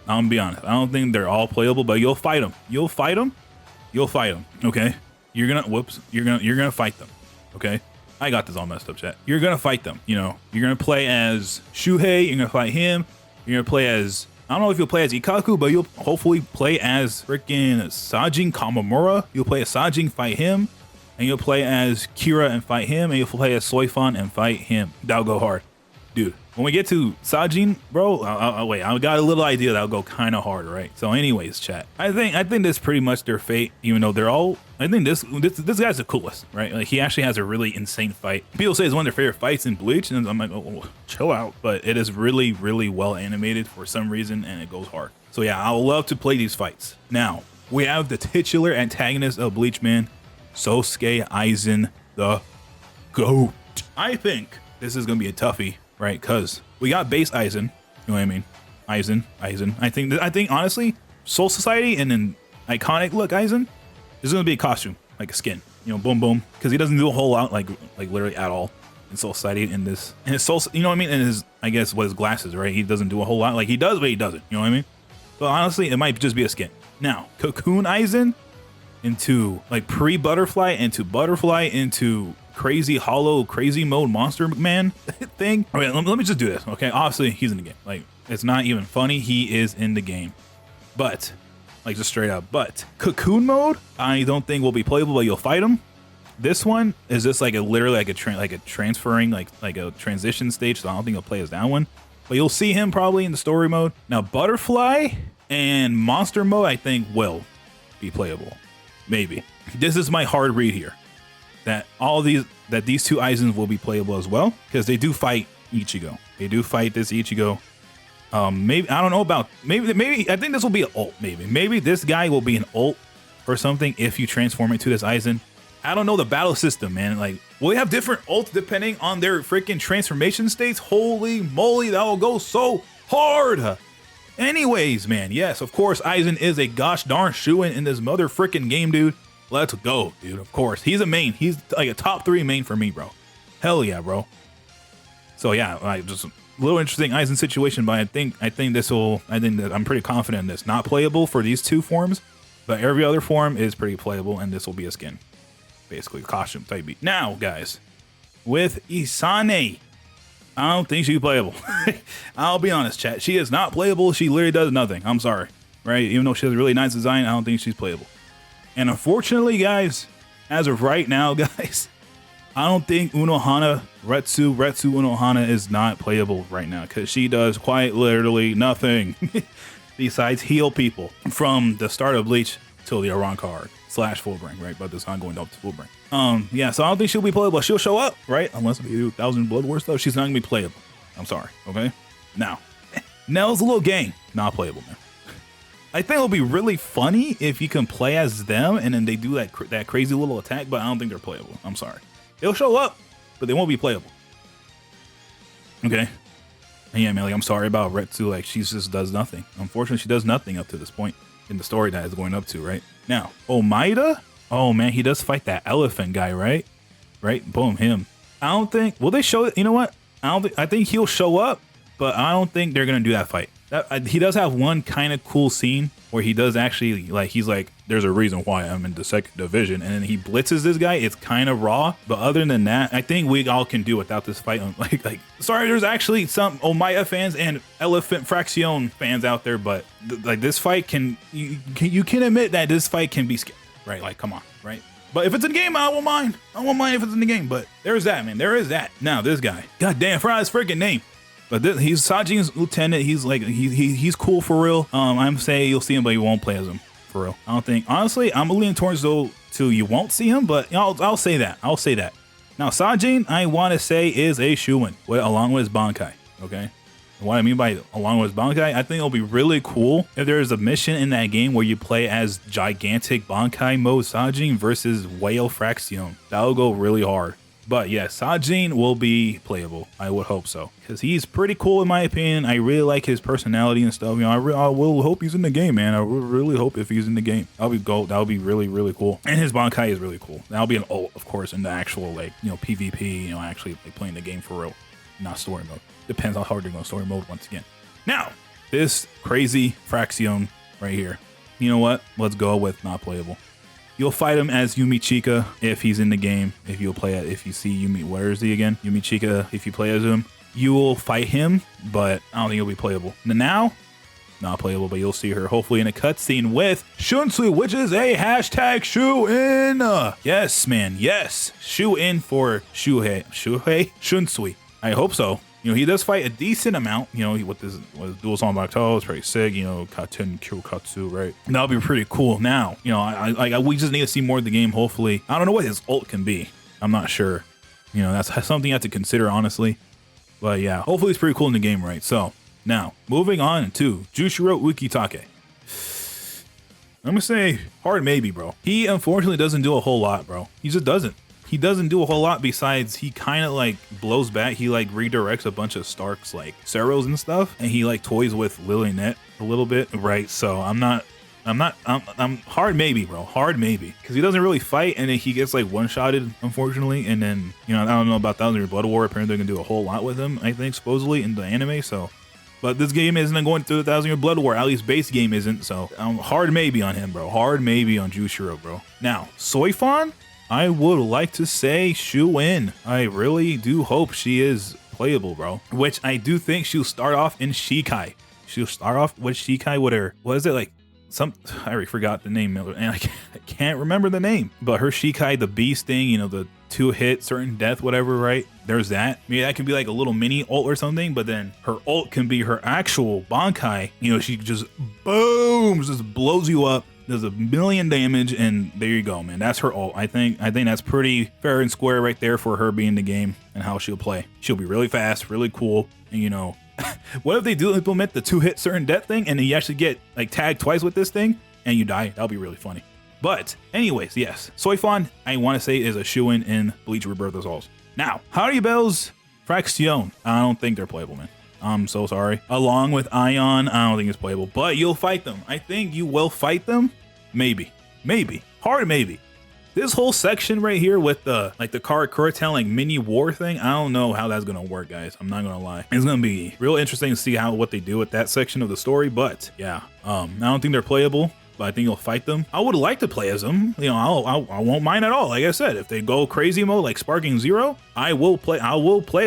I'm gonna be honest. I don't think they're all playable, but you'll fight them. You'll fight them, okay? You're gonna fight them, okay? I got this all messed up, chat. You're gonna fight them, you know? You're gonna play as Shuhei, you're gonna fight him, you're gonna play as, I don't know if you'll play as Ikkaku, but you'll hopefully play as freaking Sajin Kamamura. You'll play as Sajin, fight him, and you'll play as Kira and fight him, and you'll play as Soifan and fight him. That'll go hard. Dude, when we get to Sajin, bro, wait, I got a little idea that'll go kind of hard, right? So anyways, chat, I think this is pretty much their fate, even though they're all, I think this guy's the coolest, right? Like he actually has a really insane fight. People say it's one of their favorite fights in Bleach, and I'm like, oh, chill out. But it is really, really well animated for some reason, and it goes hard. So yeah, I would love to play these fights. Now, we have the titular antagonist of Bleach, man, Sosuke Aizen, the GOAT. I think this is gonna be a toughie. Right, because we got base Aizen, you know what I mean? Aizen. I think honestly, Soul Society and then iconic look Aizen is gonna be a costume, like a skin, you know, boom boom, because he doesn't do a whole lot, like literally at all. in society in this, and his soul, you know what I mean? And his, I guess, what his glasses, right? He doesn't do a whole lot. Like, he does, but he doesn't. You know what I mean? But honestly, it might just be a skin. Now, Cocoon Aizen into like pre-butterfly, into butterfly, into crazy hollow, crazy mode monster man thing. All right, let me just do this, okay? Obviously, he's in the game. Like, it's not even funny. He is in the game. But, like, just straight up. But Cocoon mode, I don't think will be playable, but you'll fight him. This one is just like a literally like a transferring, like a transition stage, so I don't think he'll play as that one. But you'll see him probably in the story mode. Now, Butterfly and Monster mode, I think, will be playable. Maybe. This is my hard read here. That these two Aizens will be playable as well, because they do fight Ichigo. They do fight this Ichigo. Maybe, I don't know about, maybe I think this will be an ult. Maybe this guy will be an ult or something if you transform into this Aizen. I don't know the battle system, man. Like, will they have different ults depending on their freaking transformation states? Holy moly, that will go so hard. Anyways, man, yes, of course, Aizen is a gosh darn shoo-in in this mother freaking game, dude. Let's go, dude. Of course, he's a main. He's like a top 3 main for me, bro. Hell yeah, bro. So yeah, like, just a little interesting Aizen situation, but I think that I'm pretty confident in this. Not playable for these 2 forms, but every other form is pretty playable, and this will be a skin. Basically, costume type beat. Now, guys, with Isane, I don't think she's playable. I'll be honest, chat. She is not playable. She literally does nothing. I'm sorry, right? Even though she has a really nice design, I don't think she's playable. And unfortunately, guys, as of right now, guys, I don't think Unohana, Retsu Unohana is not playable right now, because she does quite literally nothing besides heal people from the start of Bleach till the Arrancar / full bring, right? But this ongoing up to full bring. Yeah, so I don't think she'll be playable. She'll show up, right? Unless we do 1,000 Blood War stuff, she's not gonna be playable. I'm sorry, okay? Now, Nell's a little gang, not playable, man. I think it'll be really funny if you can play as them and then they do that crazy little attack, but I don't think they're playable. I'm sorry. They'll show up, but they won't be playable. Okay? And yeah, man, like, I'm sorry about Retsu. Like, she just does nothing. Unfortunately, she does nothing up to this point in the story that is going up to, right? Now, Omaida? Oh, man, he does fight that elephant guy, right? Right? Boom, him. I don't think... Will they show it? You know what? I think he'll show up, but I don't think they're going to do that fight. He does have one kind of cool scene where he does actually, like, he's like, there's a reason why I'm in the 2nd division, and then he blitzes this guy. It's kind of raw, but other than that, I think we all can do without this fight. Like, sorry, there's actually some Omaya fans and Elephant Fraction fans out there, but like, this fight you can admit that this fight can be skipped, right? Like, come on, right? But if it's in the game, I won't mind. I won't mind if it's in the game, but there's that, man. There is that. Now, this guy, goddamn, forgot his freaking name. But he's Sajin's lieutenant. He's like, he's cool for real. I'm saying you'll see him, but you won't play as him for real. I don't think, honestly, I'm leaning towards though to you won't see him, but I'll say that. I'll say that. Now, Sajin, I want to say, is a shoo-in along with his Bankai. Okay. And what I mean by along with his Bankai, I think it'll be really cool if there's a mission in that game where you play as gigantic Bankai mode Sajin versus Whale Fraction. That'll go really hard. But yeah, Sajin will be playable. I would hope so, because he's pretty cool in my opinion. I really like his personality and stuff. You know, I will hope he's in the game, man. I really hope if he's in the game, that'll be gold. That'll be really, really cool. And his Bankai is really cool. That'll be an ult, of course, in the actual, like, you know, PvP. You know, actually like playing the game for real, not story mode. Depends how hard they're going story mode once again. Now, this crazy Fraction right here. You know what? Let's go with not playable. You'll fight him as Yumichika if he's in the game. If you see Yumi, where is he again? Yumichika, if you play as him, you will fight him, but I don't think he'll be playable. Now, not playable, but you'll see her hopefully in a cutscene with Shunsui, which is a hashtag shoe-in. Yes, man, yes. Shoe-in for Shuhei Shunsui. I hope so. You know, he does fight a decent amount, you know, with dual song Bakto, it's pretty sick, you know, Katen Kyokatsu, right? That'll be pretty cool. Now, you know, we just need to see more of the game, hopefully. I don't know what his ult can be. I'm not sure. You know, that's something you have to consider, honestly. But yeah, hopefully it's pretty cool in the game, right? So, now, moving on to Jushiro Ukitake. I'm gonna say hard maybe, bro. He unfortunately doesn't do a whole lot, bro. He just doesn't. He doesn't do a whole lot besides he kind of like blows back. He like redirects a bunch of Stark's like Ceros and stuff. And he like toys with Lily Net a little bit, right? So I'm not I'm hard maybe, bro. Hard maybe. Because he doesn't really fight, and then he gets like one-shotted, unfortunately. And then, you know, I don't know about 1000 Year Blood War. Apparently they're gonna do a whole lot with him, I think, supposedly in the anime. So, but this game isn't going through the 1000 Year Blood War. At least base game isn't. So hard maybe on him, bro. Hard maybe on Jushiro, bro. Now, Soifon, I would like to say shoe in. I really do hope she is playable, bro. Which I do think she'll start off in Shikai. She'll start off with Shikai with her, what is it, like I already forgot the name, and I can't remember the name, but her Shikai, the beast thing, you know, the 2-hit certain death, whatever, right? There's that. Maybe that can be like a little mini ult or something, but then her ult can be her actual Bankai. You know, she just boom, just blows you up, does 1,000,000 damage, and there you go, man. That's her ult. I think that's pretty fair and square right there for her being the game and how she'll play. She'll be really fast, really cool, and you know, what if they do implement the 2-hit certain death thing and then you actually get like tagged twice with this thing and you die? That'll be really funny. But anyways, yes, Soifon, I want to say, is a shoo-in in Bleach Rebirth results. Now, Haribel's Fraction, I don't think they're playable, man. I'm so sorry. Along with Ion, I don't think it's playable, but you'll fight them. I think you will fight them. Maybe. Hard maybe. This whole section right here with the Karakura telling mini war thing, I don't know how that's gonna work, guys. I'm not gonna lie. It's gonna be real interesting to see what they do with that section of the story. But yeah, I don't think they're playable, but I think you'll fight them. I would like to play as them. You know, I won't mind at all. Like I said, if they go crazy mode like Sparking Zero, I will play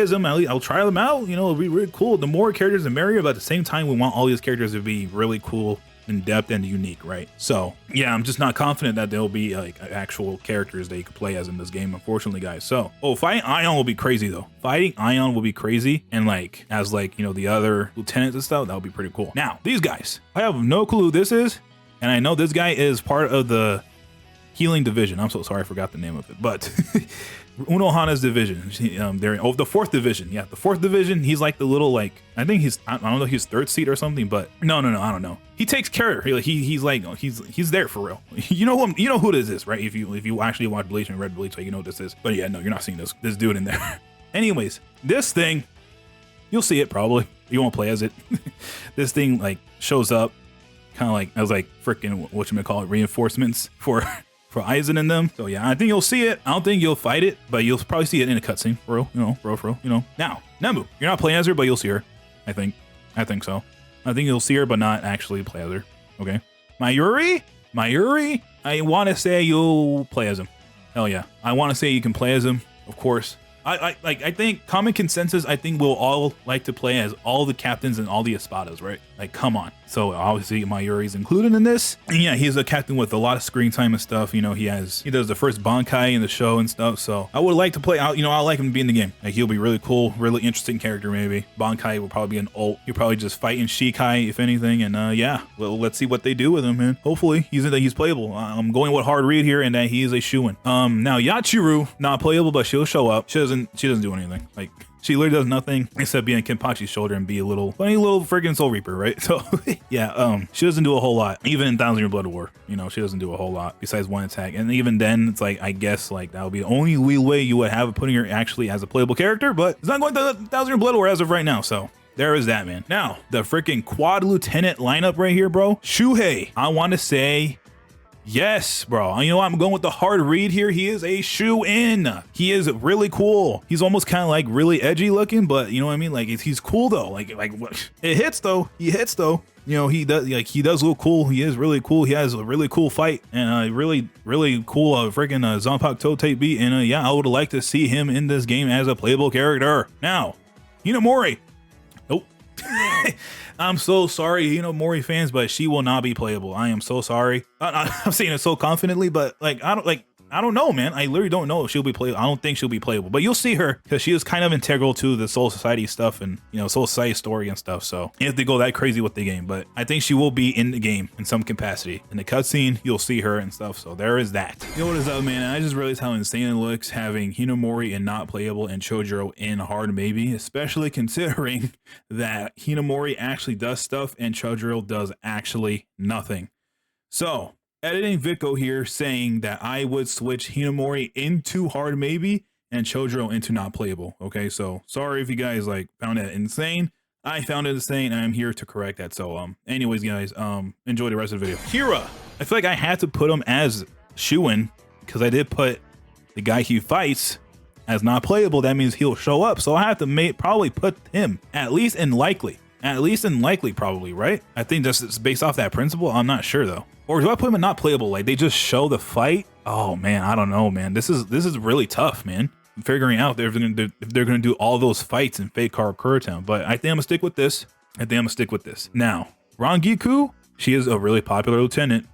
as them. At least I'll try them out. You know, it'll be really cool. The more characters, the merrier. But at the same time, we want all these characters to be really cool, in depth, and unique, right? So yeah, I'm just not confident that there'll be like actual characters that you could play as in this game, unfortunately, guys. So fighting Ion will be crazy though. Fighting Ion will be crazy, and like as like, you know, the other lieutenants and stuff, that would be pretty cool. Now these guys, I have no clue who this is, and I know this guy is part of the healing division. I'm so sorry, I forgot the name of it, but Unohana's division. They're the 4th division. Yeah, the 4th division. He's like the little, like, I think I don't know, he's 3rd seat or something, but no, I don't know. He takes care of her. He's there for real. You know who this is, right? If you actually watch Bleach and read Bleach, like, you know what this is. But yeah, no, you're not seeing this dude in there. Anyways, this thing, you'll see it probably. You won't play as it. This thing like shows up, kind of like as like freaking whatchamacallit, reinforcements for Aizen in them. So yeah, I think you'll see it. I don't think you'll fight it, but you'll probably see it in a cutscene, for real, you know. Now, Nemu, you're not playing as her, but you'll see her. I think so. I think you'll see her, but not actually play as her. Okay. Mayuri, I want to say you'll play as him. Hell yeah. I want to say you can play as him, of course. I think common consensus, I think we'll all like to play as all the captains and all the Espadas, right? Like, come on. So obviously Mayuri's included in this. And yeah, he's a captain with a lot of screen time and stuff. You know, he does the first Bankai in the show and stuff. So I would like to play out, you know, I like him to be in the game. Like, he'll be really cool, really interesting character maybe. Bankai will probably be an ult. He'll probably just fight in Shikai, if anything. And yeah, well, let's see what they do with him, man. Hopefully he's playable. I'm going with hard read here, and that he is a shoo-in. Now Yachiru, not playable, but she'll show up. She doesn't do anything. Like, she literally does nothing except be on Kenpachi's shoulder and be a funny little freaking Soul Reaper, right? So yeah, she doesn't do a whole lot. Even in 1000 Year Blood War, you know, she doesn't do a whole lot besides one attack. And even then, it's like, I guess like that would be the only leeway you would have of putting her actually as a playable character, but it's not going to 1000 Year Blood War as of right now. So there is that, man. Now, the freaking quad lieutenant lineup right here, bro. Shuhei, I want to say yes, bro. You know what? I'm going with the hard read here. He is a shoe-in. He is really cool. He's almost kind of like really edgy looking, but you know what I mean? Like, he's cool though. Like it hits though. He hits though. You know, he does look cool. He is really cool. He has a really cool fight and a really cool freaking Zanpakuto type beat. And yeah, I would like to see him in this game as a playable character. Now, Hinamori. Nope. I'm so sorry, Mori fans, but she will not be playable. I am so sorry. I'm saying it so confidently, but I don't know, man. I literally don't know if she'll be playable. I don't think she'll be playable, but you'll see her because she is kind of integral to the Soul Society stuff and, Soul Society story and stuff. So if they go that crazy with the game, but I think she will be in the game in some capacity. In the cutscene, you'll see her and stuff. So there is that. Yo, what is up, man? I just realized how insane it looks having Hinamori and not playable and Chojuro in hard maybe, especially considering that Hinamori actually does stuff and Chojuro does actually nothing. So editing Vicco here saying that I would switch Hinamori into hard maybe and Chojuro into not playable. Okay, so sorry if you guys found that insane. I found it insane, and I'm here to correct that. So, anyways, guys, enjoy the rest of the video. Kira, I feel like I had to put him as shoo-in because I did put the guy he fights as not playable. That means he'll show up. So I have to probably put him at least in likely. At least in likely, probably, right? I think that's based off that principle. I'm not sure though. Or do I put him in not playable? Like they just show the fight? Oh man, I don't know, man. This is really tough, man. I'm figuring out if they're gonna do all those fights in Fate Karakura Town. But I think I'm gonna stick with this. Now, Rangiku, she is a really popular lieutenant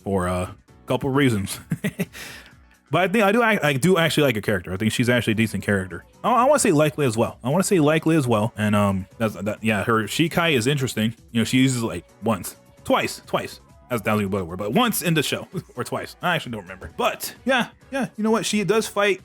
for a couple reasons. But I think I do actually like her character. I think she's actually a decent character. I want to say likely as well. And yeah, her Shikai is interesting. You know, she uses like twice. That's a blood word, but once in the show or twice. I actually don't remember. But yeah. You know what? She does fight.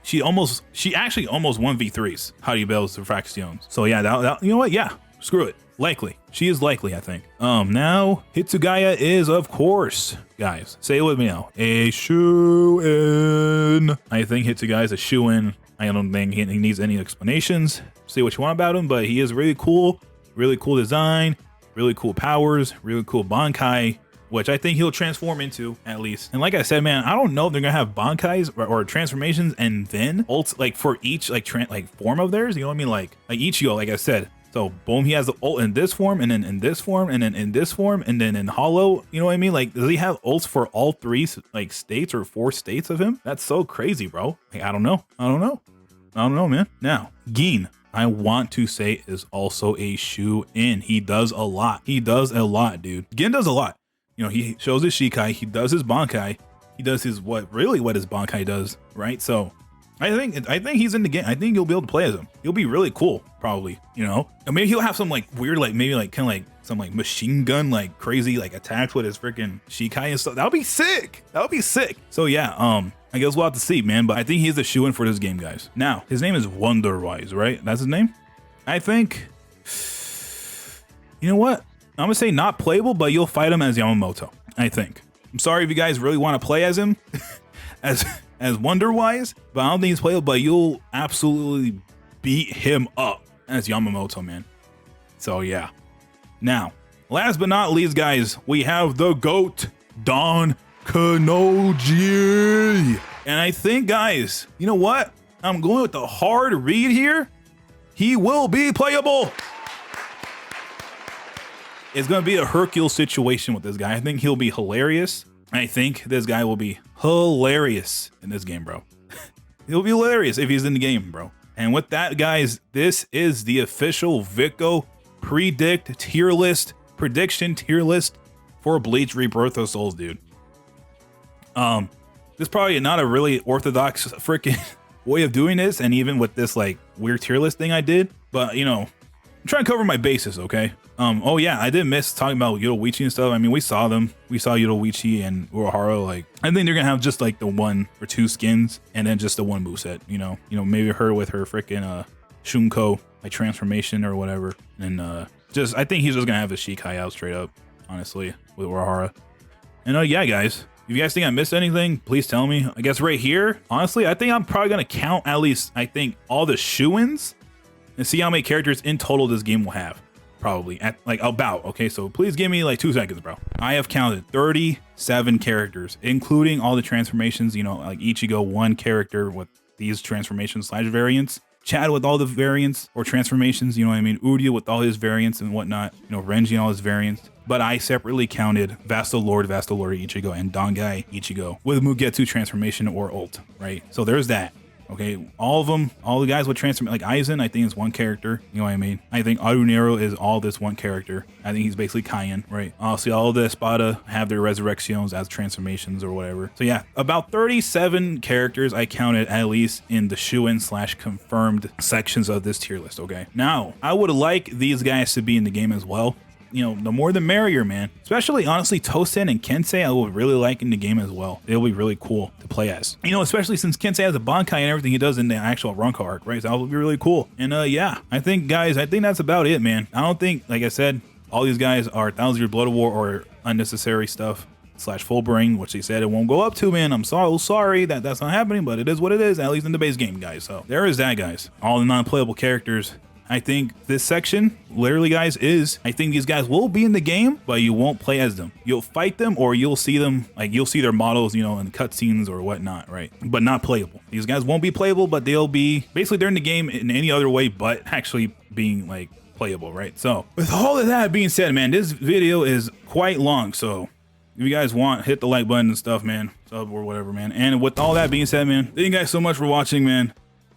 She actually almost 1v3s Haribel's Fractions. So yeah, that, you know what? Yeah, screw it. Likely. She is likely, I think. Now, Hitsugaya is, of course, guys, say it with me now, a shoo-in. I think Hitsugaya is a shoo-in. I don't think he needs any explanations. Say what you want about him, but he is really cool design, really cool powers, really cool Bankai, which I think he'll transform into at least. And like I said, man, I don't know if they're gonna have Bankais or transformations and then ults like for each like form of theirs. You know what I mean? Like Ichigo, like I said. So boom, he has the ult in this form, and then in this form, and then in this form, and then in hollow. You know what I mean? Like, does he have ults for all three like states or 4 states of him? That's so crazy, bro. Like, I don't know, man. Now, Gin, I want to say, is also a shoo-in. He does a lot, dude. Gin does a lot. You know, he shows his Shikai, he does his Bankai, he does his what his Bankai does, right? So I think he's in the game. I think you'll be able to play as him. He'll be really cool, probably, you know? And maybe he'll have some like weird, like maybe like kind of like some like machine gun, like crazy like attacks with his freaking Shikai and stuff. That would be sick. So yeah, I guess we'll have to see, man. But I think he's a shoo-in for this game, guys. Now, his name is Wonderwise, right? That's his name? I think, you know what? I'm gonna say not playable, but you'll fight him as Yamamoto, I think. I'm sorry if you guys really want to play as him, as Wonderwise, but I don't think he's playable, but you'll absolutely beat him up as Yamamoto, man. So yeah. Now, last but not least, guys, we have the GOAT, Don Kanoji. And I think, guys, you know what? I'm going with the hard read here. He will be playable. It's going to be a Hercule situation with this guy. I think he'll be hilarious. I think this guy will be hilarious in this game, bro. He'll be hilarious if he's in the game, bro. And with that, guys, this is the official Vicco prediction tier list for Bleach Rebirth of Souls, dude. This is probably not a really orthodox freaking way of doing this, and even with this like weird tier list thing I did, but you know, I'm trying to cover my bases, okay? Oh yeah, I did miss talking about Yoruichi and stuff. I mean, we saw them. We saw Yoruichi and Urahara. Like, I think they're gonna have just like the 1 or 2 skins, and then just the 1 moveset. You know, maybe her with her freaking Shunko like transformation or whatever. And I think he's just gonna have the Shikai out straight up, honestly, with Urahara. And yeah, guys, if you guys think I missed anything, please tell me. I guess right here, honestly, I think I'm probably gonna count at least, I think, all the shoo-ins and see how many characters in total this game will have. Probably at like about, okay, so please give me like 2 seconds, bro. I have counted 37 characters, including all the transformations, you know, like Ichigo, 1 character with these transformations / variants, Chad with all the variants or transformations, you know what I mean, Uryu with all his variants and whatnot, you know, Renji and all his variants. But I separately counted Vasto Lord Ichigo and Dangai Ichigo with Mugetsu transformation or ult, right? So there's that. Okay, all of them, all the guys with transform, like Aizen, I think is 1 character. You know what I mean? I think Arunero is all this 1 character. I think he's basically Kaien, right? Obviously, all the Espada have their resurrections as transformations or whatever. So yeah, about 37 characters I counted at least in the shoo-in / confirmed sections of this tier list. Okay, now I would like these guys to be in the game as well. You know, the more the merrier, man. Especially, honestly, Tosen and Kensei, I would really like in the game as well. It'll be really cool to play as. You know, especially since Kensei has a Bankai and everything he does in the actual Arrancar arc, right? So that would be really cool. And yeah, I think, guys, that's about it, man. I don't think, like I said, all these guys are 1,000 Year Blood War or unnecessary stuff / full bring, which they said it won't go up to, man. I'm sorry that that's not happening, but it is what it is, at least in the base game, guys. So there is that, guys. All the non-playable characters I think this section, literally, guys, I think these guys will be in the game, but you won't play as them. You'll fight them, or you'll see them, like you'll see their models, you know, in cutscenes or whatnot, right? But not playable. These guys won't be playable, but they'll be basically they're in the game in any other way, but actually being like playable, right? So with all of that being said, man, this video is quite long, so if you guys want, hit the like button and stuff, man, sub or whatever, man. And with all that being said, man, thank you guys so much for watching, man.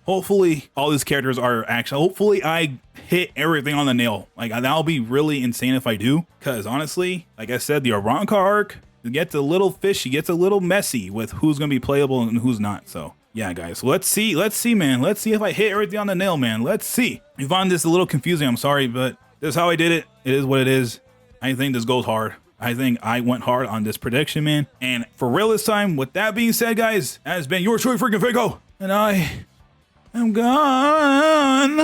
Hopefully all these characters are actually, hopefully I hit everything on the nail. Like that'll be really insane if I do, because honestly, like I said, the Arrancar arc gets a little fishy, gets a little messy with who's gonna be playable and who's not. So yeah, guys, let's see, man. Let's see if I hit everything on the nail, man. Let's see. If you find this a little confusing, I'm sorry, but this is how I did it. It is what it is. I think this goes hard. I think I went hard on this prediction, man. And for real this time, with that being said, guys, that has been your truly freaking Vicco, and I am gone.